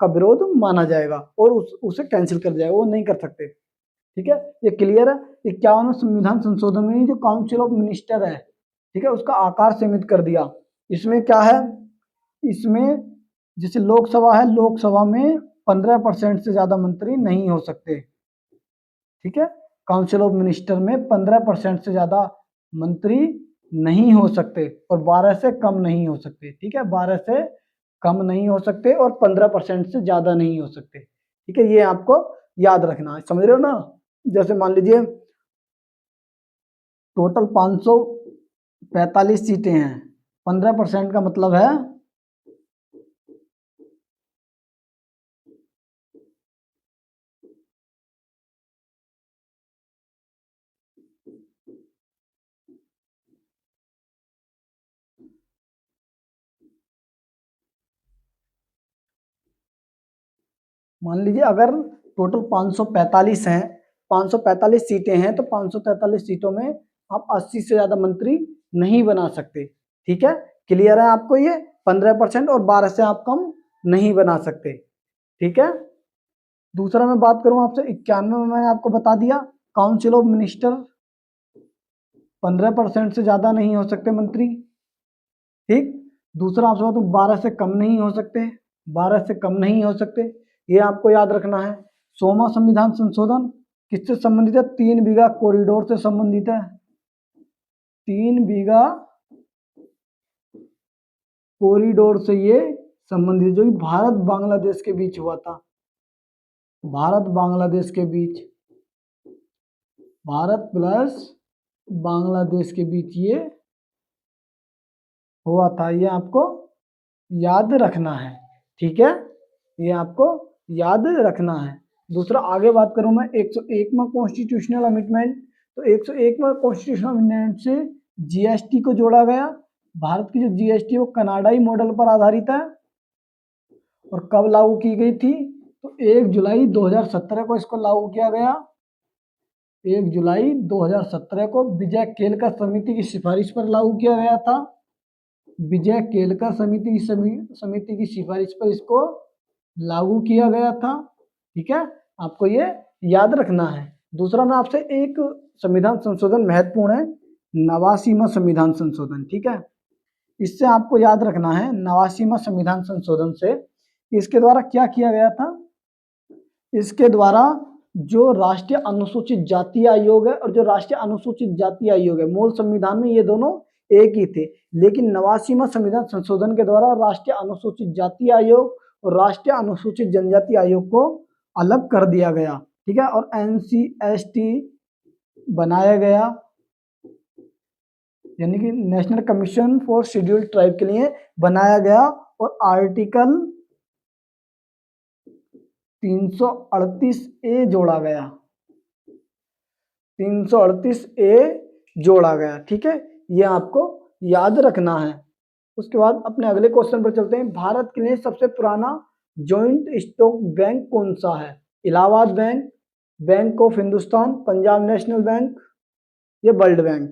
Speaker 1: का विरोध माना जाएगा और उसे कैंसिल कर जाएगा, वो नहीं कर सकते। ठीक है, ये क्लियर है। 51वें संविधान संशोधन में जो काउंसिल ऑफ मिनिस्टर है, ठीक है, उसका आकार सीमित कर दिया। इसमें क्या है? इसमें जैसे लोकसभा है, लोकसभा में 15% से ज्यादा मंत्री नहीं हो सकते। ठीक है, काउंसिल ऑफ मिनिस्टर में 15% से ज्यादा मंत्री नहीं हो सकते और 12 से कम नहीं हो सकते। ठीक है, 12 से कम नहीं हो सकते और 15% से ज्यादा नहीं हो सकते। ठीक है, ये आपको याद रखना है, समझ रहे हो ना? जैसे मान लीजिए टोटल 545 सीटें हैं, 15% का मतलब है मान लीजिए अगर टोटल 545 हैं, 545 सीटें हैं, तो 543 सीटों में आप 80 से ज्यादा मंत्री नहीं बना सकते। ठीक है, क्लियर है आपको ये? 15% और 12 से आप कम नहीं बना सकते। ठीक है, दूसरा मैं बात करूं आपसे 91 में मैंने आपको बता दिया काउंसिल ऑफ मिनिस्टर 15% से ज्यादा नहीं हो सकते मंत्री। ठीक, दूसरा आपसे बात 12 से कम नहीं हो सकते, 12 से कम नहीं हो सकते, ये आपको याद रखना है। 100वां संविधान संशोधन किससे संबंधित है? 3 बीघा कॉरिडोर से संबंधित है। 3 बीघा कॉरिडोर से ये संबंधित, जो कि भारत बांग्लादेश के बीच हुआ था, भारत बांग्लादेश के बीच, भारत प्लस बांग्लादेश के बीच ये हुआ था। ये आपको याद रखना है। ठीक है, ये आपको याद रखना है। दूसरा आगे बात करूं मैं 101 में कॉन्स्टिट्यूशनल अमेंडमेंट, तो 101 में कॉन्स्टिट्यूशनल अमेंडमेंट से जीएसटी को जोड़ा गया। भारत की जो जीएसटी वो कनाडाई मॉडल पर आधारित है। और कब लागू की गई थी? तो 1 जुलाई 2017 को इसको लागू किया गया। 1 जुलाई 2017 को विजय केलकर समिति की सिफारिश पर लागू किया गया था। विजय केलकर समिति की सिफारिश पर इसको लागू किया गया था। ठीक है, आपको ये याद रखना है। दूसरा मैं आपसे एक संविधान संशोधन महत्वपूर्ण है, 89वां संविधान संशोधन। ठीक है, इससे आपको याद रखना है 89वां संविधान संशोधन से इसके द्वारा क्या किया गया था? इसके द्वारा जो राष्ट्रीय अनुसूचित जाति आयोग है और जो राष्ट्रीय अनुसूचित जाति आयोग है, मूल संविधान में ये दोनों एक ही थे, लेकिन 89वां संविधान संशोधन के द्वारा राष्ट्रीय अनुसूचित जाति आयोग और राष्ट्रीय अनुसूचित जनजाति आयोग को अलग कर दिया गया। ठीक है, और NCST बनाया गया, यानी कि national commission for scheduled tribe के लिए बनाया गया। और आर्टिकल 338A जोड़ा गया, 338A जोड़ा गया। ठीक है, ये आपको याद रखना है। उसके बाद अपने अगले क्वेश्चन पर चलते हैं। भारत के लिए सबसे पुराना जॉइंट स्टॉक बैंक कौन सा है? Allahabad bank, bank of Hindustan, Punjab national bank, या वर्ल्ड बैंक?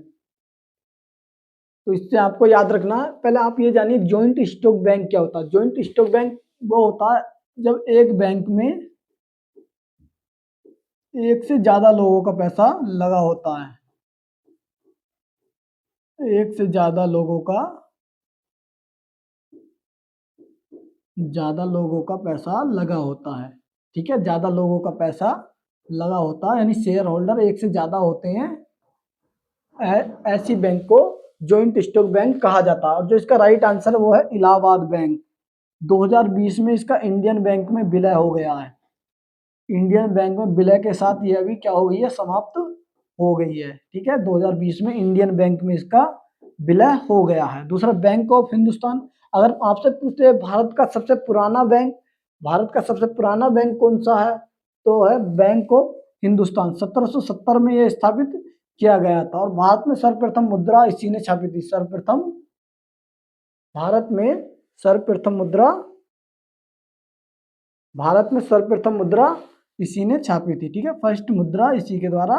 Speaker 1: तो इससे आपको याद रखना है। पहले आप ये जानिए जॉइंट स्टॉक बैंक क्या होता है। जॉइंट स्टॉक बैंक वो होता है जब एक बैंक में एक से ज्यादा लोगों का पैसा लगा होता है, एक से ज्यादा लोगों का पैसा लगा होता है। ठीक है, ज्यादा लोगों का पैसा लगा होता है, यानी शेयर होल्डर एक से ज्यादा होते हैं, ऐसी बैंक को जॉइंट स्टॉक बैंक कहा जाता है। और जो इसका राइट आंसर है वो है इलाहाबाद बैंक। 2020 में इसका इंडियन बैंक में विलय हो गया है। इंडियन बैंक में विलय के साथ ये अभी क्या हो गई है? समाप्त हो गई है। ठीक है, 2020 में इंडियन बैंक में इसका विलय हो गया है। दूसरा बैंक ऑफ हिंदुस्तान, अगर आपसे पूछते भारत का सबसे पुराना बैंक, भारत का सबसे पुराना बैंक कौन सा है, तो है बैंक ऑफ हिंदुस्तान। 1770 में यह स्थापित किया गया था। और भारत में सर्वप्रथम मुद्रा इसी ने छापी थी। सर्वप्रथम भारत में सर्वप्रथम मुद्रा इसी ने छापी थी। ठीक है, फर्स्ट मुद्रा इसी के द्वारा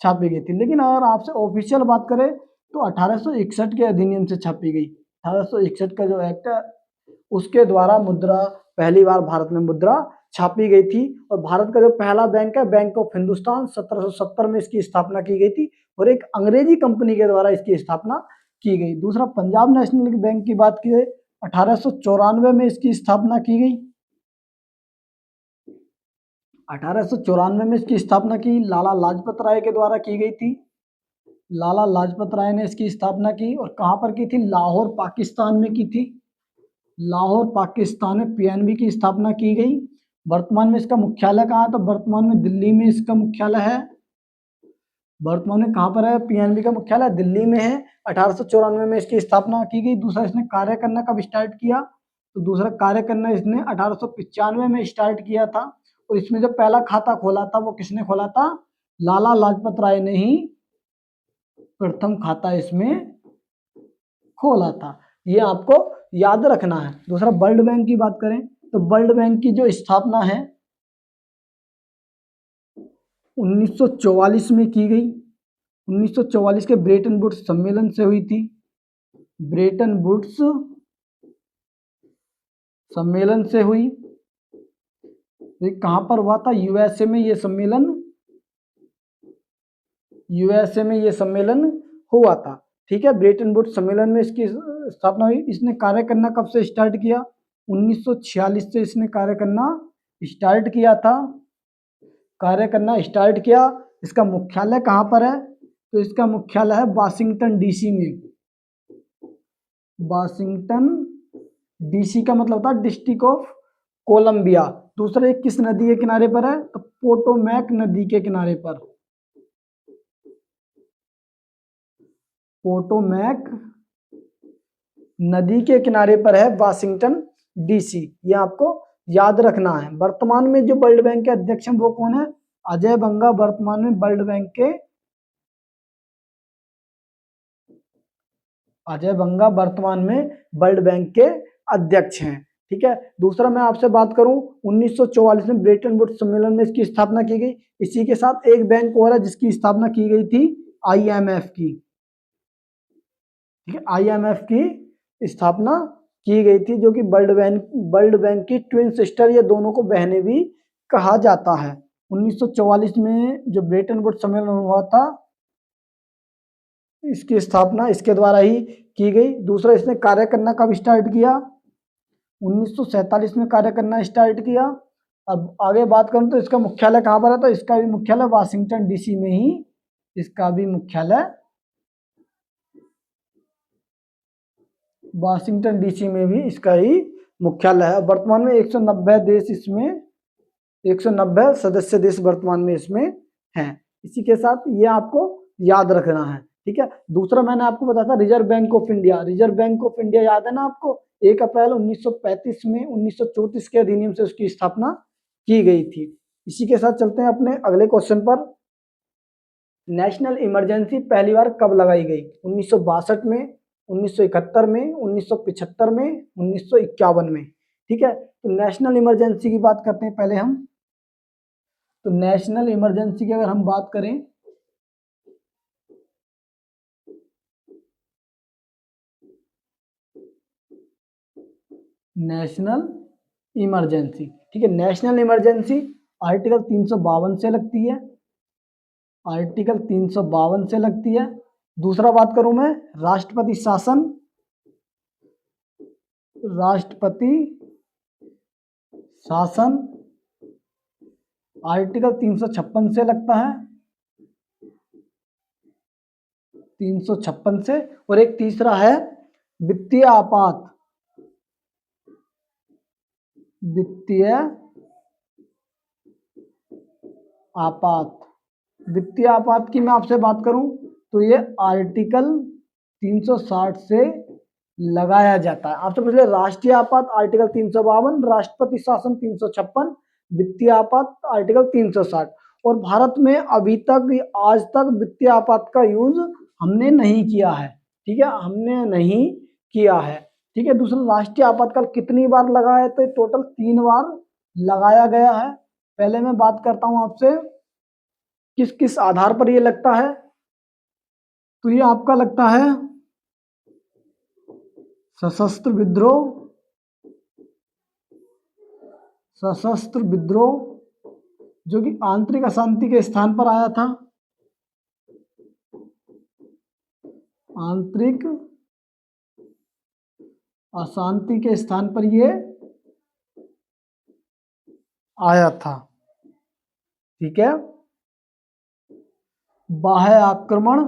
Speaker 1: छापी गई थी। लेकिन अगर आपसे ऑफिशियल बात करें तो 1861 के अधिनियम से छापी गई। 1861 का जो एक्ट है उसके द्वारा मुद्रा पहली बार भारत में मुद्रा छापी गई थी। और भारत का जो पहला बैंक है बैंक ऑफ हिंदुस्तान, 1770 में इसकी स्थापना की गई थी और एक अंग्रेजी कंपनी के द्वारा इसकी स्थापना की गई। दूसरा पंजाब नेशनल बैंक की बात की जाए 1894 में इसकी स्थापना की गई। 1894 में इसकी स्थापना की लाला लाजपत राय के द्वारा की गई थी। लाला लाजपत राय ने इसकी स्थापना की और कहां पर की थी? लाहौर पाकिस्तान में की थी। लाहौर पाकिस्तान में पीएनबी की स्थापना की गई। वर्तमान में इसका मुख्यालय कहाँ है? तो वर्तमान में दिल्ली में इसका मुख्यालय है। वर्तमान में कहाँ पर है? पीएनबी का मुख्यालय दिल्ली में है। 1894 में इसकी स्थापना की गई। दूसरा इसने कार्य करना कब स्टार्ट किया? तो दूसरा कार्य करना इसने 1895 में स्टार्ट किया था। और इसमें जो पहला खाता खोला था वो किसने खोला था? लाला लाजपत राय ने ही प्रथम खाता इसमें खोला था। ये आपको याद रखना है। दूसरा वर्ल्ड बैंक की बात करें तो वर्ल्ड बैंक की जो स्थापना है 1944 में की गई। 1944 के ब्रेटन वुड्स सम्मेलन से हुई थी। ब्रेटन वुड्स सम्मेलन से हुई। ये कहां पर हुआ था? यूएसए में ये सम्मेलन, यूएसए में ये सम्मेलन हुआ था। ठीक है, ब्रेटन वुड्स सम्मेलन में इसकी स्थापना हुई। इसने कार्य करना कब से स्टार्ट किया? 1946 से इसने कार्य करना स्टार्ट किया था। कार्य करना स्टार्ट किया। इसका मुख्यालय कहां पर है? तो इसका मुख्यालय है वाशिंगटन डीसी में। वाशिंगटन डीसी का मतलब होता है डिस्ट्रिक्ट ऑफ कोलंबिया। दूसरा, एक किस नदी के किनारे पर है? तो पोटोमैक नदी के किनारे पर। पोटोमैक नदी के किनारे पर है वाशिंगटन डीसी। ये आपको याद रखना है। वर्तमान में जो वर्ल्ड बैंक के अध्यक्ष हैं वो कौन है? अजय बंगा वर्तमान में वर्ल्ड बैंक के, अजय बंगा वर्तमान में वर्ल्ड बैंक के अध्यक्ष हैं। ठीक है, दूसरा मैं आपसे बात करूं, 1944 में ब्रेटन वुड्स सम्मेलन में इसकी स्थापना की गई। इसी के साथ एक बैंक और है जिसकी स्थापना की गई थी, आईएमएफ की। ठीक है, आईएमएफ की स्थापना की गई थी, जो कि वर्ल्ड बैंक की ट्विन सिस्टर, ये दोनों को बहनें भी कहा जाता है। 1944 में जो ब्रेटन वुड्स सम्मेलन हुआ था, इसकी स्थापना इसके द्वारा ही की गई। दूसरा, इसने कार्य करना कब स्टार्ट किया? 1947 में कार्य करना स्टार्ट किया। अब आगे बात करूं तो इसका मुख्यालय कहां पर है? तो इसका भी मुख्यालय वाशिंगटन डीसी में ही, इसका भी मुख्यालय वाशिंगटन डीसी में भी इसका ही मुख्यालय है। वर्तमान में 190 देश इसमें, 190 सदस्य देश वर्तमान में इसमें हैं। इसी के साथ ये आपको याद रखना है। ठीक है, दूसरा मैंने आपको बताया था reserve bank of India. Reserve bank of India याद है ना आपको? 1 अप्रैल 1935 में 1934 के अधिनियम से उसकी स्थापना की गई थी। इसी के साथ चलते हैं अपने अगले क्वेश्चन पर। नेशनल इमरजेंसी पहली बार कब लगाई गई? 1962 में, 1971 में, 1975 में, 1951 में। ठीक है, तो नेशनल इमरजेंसी की बात करते हैं पहले हम। तो नेशनल इमरजेंसी की अगर हम बात करें, नेशनल इमरजेंसी, ठीक है, नेशनल इमरजेंसी आर्टिकल 352 से लगती है। आर्टिकल 352 से लगती है। दूसरा बात करूं मैं, राष्ट्रपति शासन, राष्ट्रपति शासन आर्टिकल 356 से लगता है, 356 से। और एक तीसरा है वित्तीय आपात, वित्तीय आपात। वित्तीय आपात की मैं आपसे बात करूं तो ये आर्टिकल 360 से लगाया जाता है। आपसे पूछ ले, राष्ट्रीय आपात आर्टिकल 352, राष्ट्रपति शासन 356, वित्तीय आपात आर्टिकल 360। और भारत में अभी तक, आज तक वित्तीय आपात का यूज हमने नहीं किया है। ठीक है, हमने नहीं किया है। ठीक है, दूसरा, राष्ट्रीय आपातकाल कितनी बार लगा है? तो टोटल 3 बार लगाया गया है। पहले मैं बात करता हूं आपसे किस किस आधार पर ये लगता है। तो ये आपका लगता है सशस्त्र विद्रोह, सशस्त्र विद्रोह जो कि आंतरिक अशांति के स्थान पर आया था। आंतरिक अशांति के स्थान पर ये आया था। ठीक है, बाह्य आक्रमण,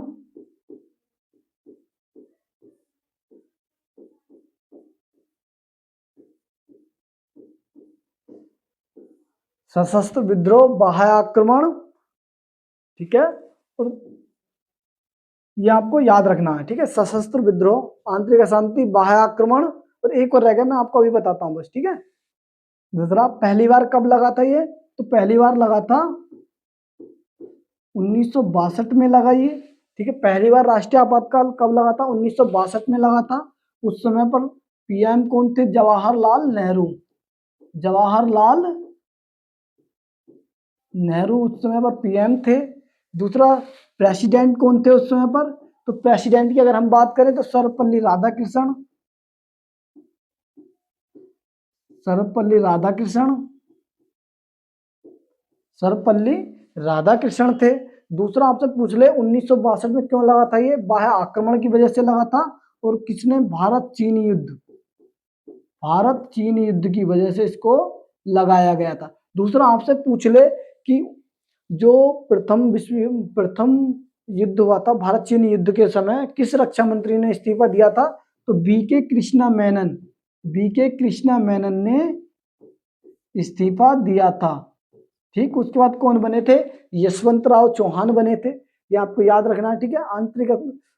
Speaker 1: सशस्त्र विद्रोह, बाह्य आक्रमण। ठीक है, और ये आपको याद रखना है। ठीक है, सशस्त्र विद्रोह, आंतरिक अशांति, बाह्य आक्रमण, और एक और रह गया, मैं आपको अभी बताता हूं बस। ठीक है, दूसरा, पहली बार कब लगा था ये? तो पहली बार लगा था 1962 में लगा ये। ठीक है, पहली बार राष्ट्रीय आपातकाल कब लगा था? 1962 में लगा था। उस समय पर पीएम कौन थे? जवाहरलाल नेहरू। जवाहरलाल नेहरू उस समय पर पीएम थे। दूसरा, प्रेसिडेंट कौन थे उस समय पर? तो प्रेसिडेंट की अगर हम बात करें तो सर्वपल्ली राधाकृष्णन, सर्वपल्ली राधाकृष्णन, सर्वपल्ली राधाकृष्णन थे। दूसरा आपसे पूछ ले 1962 में क्यों लगा था? ये बाह्य आक्रमण की वजह से लगा था। और किसने? भारत चीन युद्ध, भारत चीन युद्ध की वजह से इसको लगाया गया था। दूसरा आपसे पूछ ले कि जो प्रथम युद्ध हुआ था भारत चीन युद्ध के समय, किस रक्षा मंत्री ने इस्तीफा दिया था? तो बीके कृष्णा मेनन, बीके कृष्णा मेनन ने इस्तीफा दिया था। ठीक, उसके बाद कौन बने थे? यशवंतराव चौहान बने थे। ये आपको याद रखना है, ठीक है। आंतरिक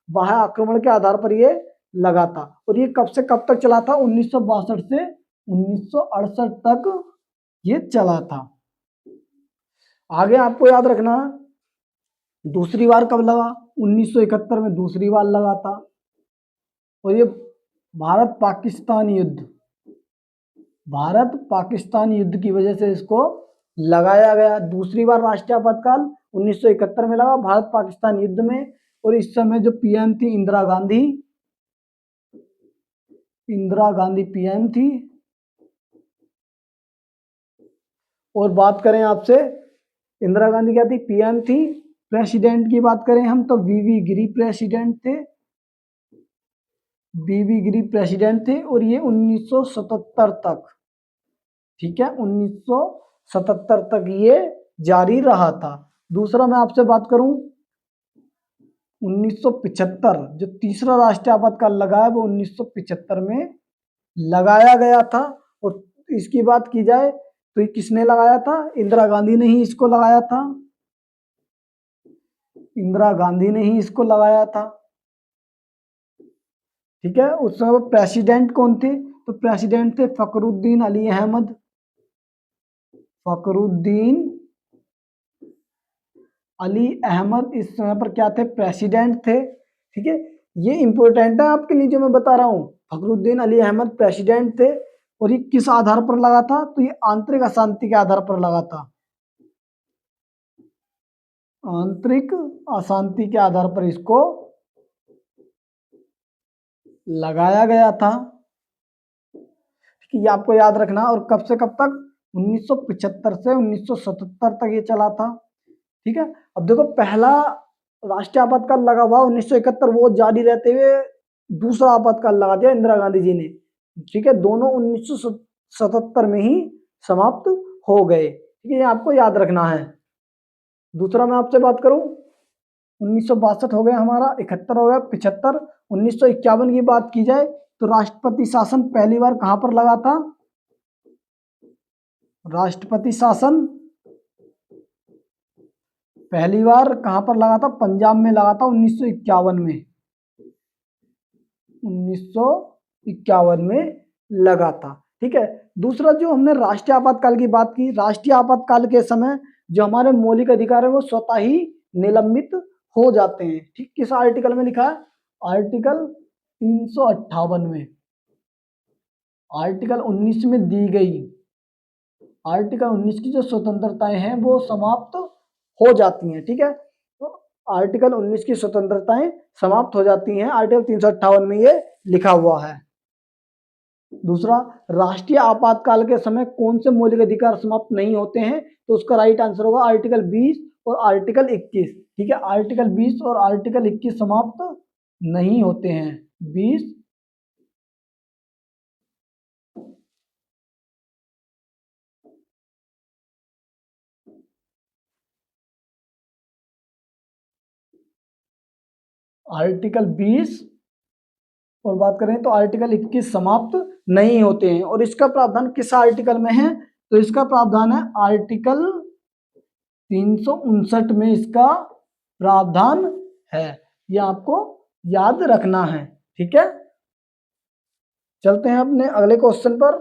Speaker 1: बाह्य आक्रमण के आधार पर ये लगा था। और ये कब से कब तक चला था? 1962 से 1968 तक ये चला था। आगे आपको याद रखना, दूसरी बार कब लगा? 1971 में दूसरी बार लगा था। और ये भारत पाकिस्तान युद्ध, भारत पाकिस्तान युद्ध की वजह से इसको लगाया गया। दूसरी बार राष्ट्रीय आपातकाल 1971 में लगा भारत पाकिस्तान युद्ध में। और इस समय जो पीएम थी इंदिरा गांधी, इंदिरा गांधी पीएम थी। और बात करें आपसे, इंदिरा गांधी क्या थी? पीएम थी। प्रेसिडेंट की बात करें हम तो वीवी गिरी प्रेसिडेंट थे, वीवी गिरी प्रेसिडेंट थे। और ये 1977 तक, ठीक है, 1977 तक ये जारी रहा था। दूसरा मैं आपसे बात करूं 1975, जो तीसरा राष्ट्रीय आपातकाल लगा है वो 1975 में लगाया गया था। और इसकी बात की जाए तो ये किसने लगाया था? इंदिरा गांधी ने ही इसको लगाया था, इंदिरा गांधी ने ही इसको लगाया था। ठीक है, उस समय प्रेसिडेंट कौन थे? तो प्रेसिडेंट थे फखरुद्दीन अली अहमद, फखरुद्दीन अली अहमद इस समय पर क्या थे? प्रेसिडेंट थे। ठीक है, ये इंपॉर्टेंट है आपके लिए जो मैं बता रहा हूं। फखरुद्दीन अली अहमद प्रेसिडेंट थे। और ये किस आधार पर लगा था? तो ये आंतरिक अशांति के आधार पर लगा था, आंतरिक अशांति के आधार पर इसको लगाया गया था। ये आपको याद रखना। और कब से कब तक? 1975 से 1977 तक ये चला था। ठीक है, अब देखो पहला राष्ट्रीय आपातकाल लगा हुआ 1971, वो जारी रहते हुए दूसरा आपातकाल लगा दिया इंदिरा गांधी जी ने। ठीक है, दोनों 1977 में ही समाप्त हो गए। ठीक है, ये आपको याद रखना है। दूसरा मैं आपसे बात करूं 1962 हो गया हमारा, 71 हो गया, 75, 1951 की बात की जाए तो राष्ट्रपति शासन पहली बार कहां पर लगा था? राष्ट्रपति शासन पहली बार कहां पर लगा था? पंजाब में लगा था 1951 में, 1951 में लगा था। ठीक है, दूसरा जो हमने राष्ट्रीय आपातकाल की बात की, राष्ट्रीय आपातकाल के समय जो हमारे मौलिक अधिकार है वो स्वतः ही निलंबित हो जाते हैं। ठीक, किस आर्टिकल में लिखा है? आर्टिकल 358 में, आर्टिकल 19 में दी गई, आर्टिकल 19 की जो स्वतंत्रताएं हैं वो समाप्त हो जाती हैं। ठीक है, तो आर्टिकल 19 की स्वतंत्रताएं समाप्त हो जाती हैं, आर्टिकल 358 में ये लिखा हुआ है। दूसरा, राष्ट्रीय आपातकाल के समय कौन से मौलिक अधिकार समाप्त नहीं होते हैं? तो उसका राइट आंसर होगा आर्टिकल 20 और आर्टिकल 21। ठीक है, आर्टिकल 20 और आर्टिकल 21 समाप्त नहीं होते हैं। 20 आर्टिकल 20 और बात करें तो आर्टिकल 21 समाप्त नहीं होते हैं। और इसका प्रावधान किस आर्टिकल में है? तो इसका प्रावधान है आर्टिकल 359 में, इसका प्रावधान है। यह आपको याद रखना है। ठीक है, चलते हैं अपने अगले क्वेश्चन पर।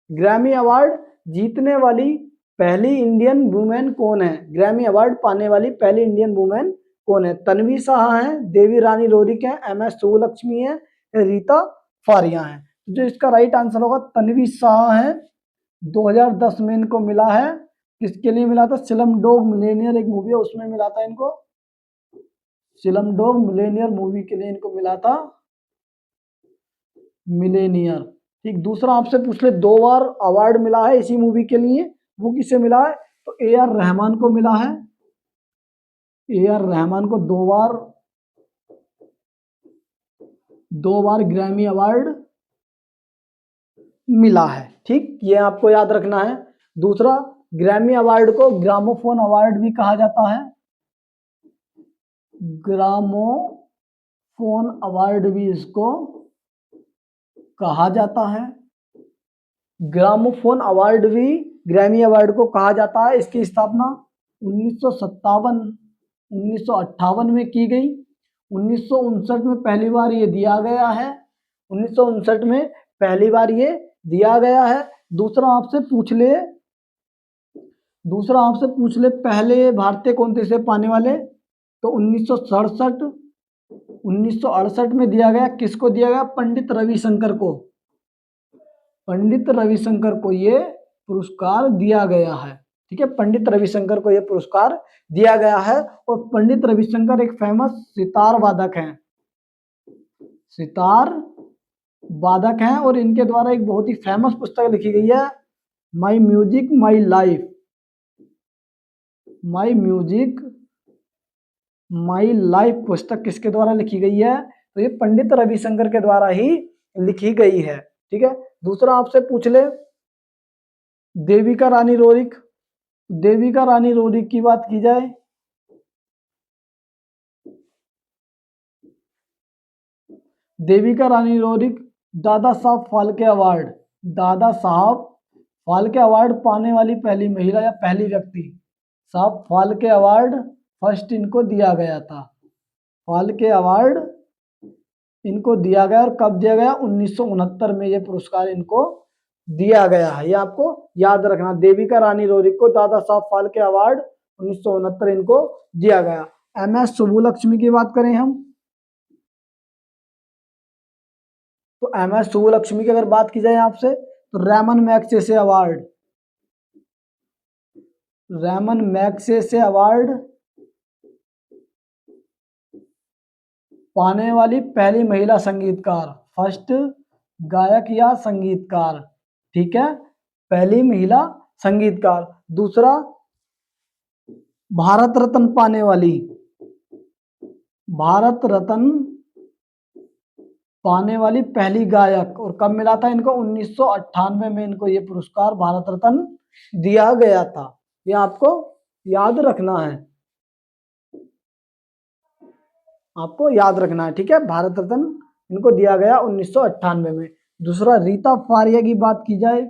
Speaker 1: ग्रैमी अवार्ड जीतने वाली पहली इंडियन वुमेन कौन है? ग्रैमी अवार्ड पाने वाली पहली इंडियन वुमेन कौन है? तन्वी शाह है, देवी रानी रोरिक है, MS सुब्बलक्ष्मी है, रीता फारिया है। जो इसका राइट आंसर होगा तन्वी शाह है। 2010 में इनको मिला है किसके लिए मिला था? स्लमडॉग मिलियनेयर एक मूवी है उसमें मिला था इनको, स्लमडॉग मिलियनेयर मूवी के लिए इनको मिला था मिलेनियर। ठीक, दूसरा आपसे पूछ ले, 2 बार अवार्ड मिला है इसी मूवी के लिए, वो किसे मिला है? तो ए आर रहमान को मिला है, ए आर रहमान को 2 बार 2 बार ग्रैमी अवार्ड मिला है। ठीक, ये आपको याद रखना है। दूसरा, ग्रैमी अवार्ड को ग्रामोफोन अवार्ड भी कहा जाता है, ग्रामोफोन अवार्ड भी इसको कहा जाता है। ग्रामोफोन अवार्ड भी ग्रैमी अवार्ड को कहा जाता है। इसकी स्थापना 1957 में की गई। 1959 में पहली बार ये दिया गया है, 1959 में पहली बार ये दिया गया है। दूसरा आपसे पूछ ले पहले भारतीय कौन थे इसे पाने वाले? तो 1968 में दिया गया। किसको दिया गया? पंडित रविशंकर को, पंडित रविशंकर को ये पुरस्कार दिया गया है। ठीक है, पंडित रविशंकर को ये पुरस्कार दिया गया है। और पंडित रविशंकर एक फेमस सितार वादक हैं, सितार वादक हैं, और इनके द्वारा एक बहुत ही फेमस पुस्तक लिखी गई है, my music my life. My music my life पुस्तक किसके द्वारा लिखी गई है? तो ये पंडित रविशंकर के द्वारा ही लिखी गई है। ठीक है, दूसरा आपसे पूछ ले, देविका रानी रोरिक, देविका रानी रोरिक की बात की जाए, Devika Rani Roerich Dada Saheb Phalke award, Dada Saheb Phalke award पाने वाली पहली महिला या पहली व्यक्ति। साहब फाल्के अवार्ड फर्स्ट इनको दिया गया था, फाल्के अवार्ड इनको दिया गया। और कब दिया गया? 1969 में ये पुरस्कार इनको दिया गया है। ये आपको याद रखना, देविका रानी रोरिक को दादा साहब फाल्के अवार्ड 1969 इनको दिया गया। एम एस सुब्बुलक्ष्मी की बात करें हम, तो एम एस सुब्बुलक्ष्मी की अगर बात की जाए आपसे, तो Ramon Magsaysay award, Ramon Magsaysay award पाने वाली पहली महिला संगीतकार, फर्स्ट गायक या संगीतकार। ठीक है, पहली महिला संगीतकार। दूसरा, भारत रत्न पाने वाली, भारत रत्न पाने वाली पहली गायक। और कब मिला था इनको? 1998 में इनको ये पुरस्कार भारत रत्न दिया गया था। ये आपको याद रखना है, आपको याद रखना है। ठीक है, भारत रत्न इनको दिया गया 1998 में। दूसरा, रीता फारिया की बात की जाए,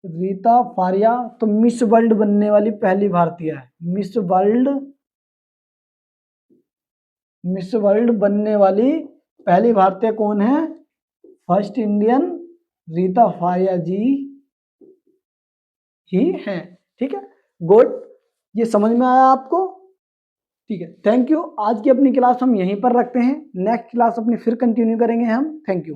Speaker 1: रीता फारिया तो मिस वर्ल्ड बनने वाली पहली भारतीय है, मिस वर्ल्ड बनने वाली पहली भारतीय कौन है? फर्स्ट इंडियन रीता फारिया जी ही हैं। ठीक है, गुड, ये समझ में आया आपको? ठीक है, थैंक यू। आज की अपनी क्लास हम यहीं पर रखते हैं, नेक्स्ट क्लास अपनी फिर कंटिन्यू करेंगे हम। Thank you.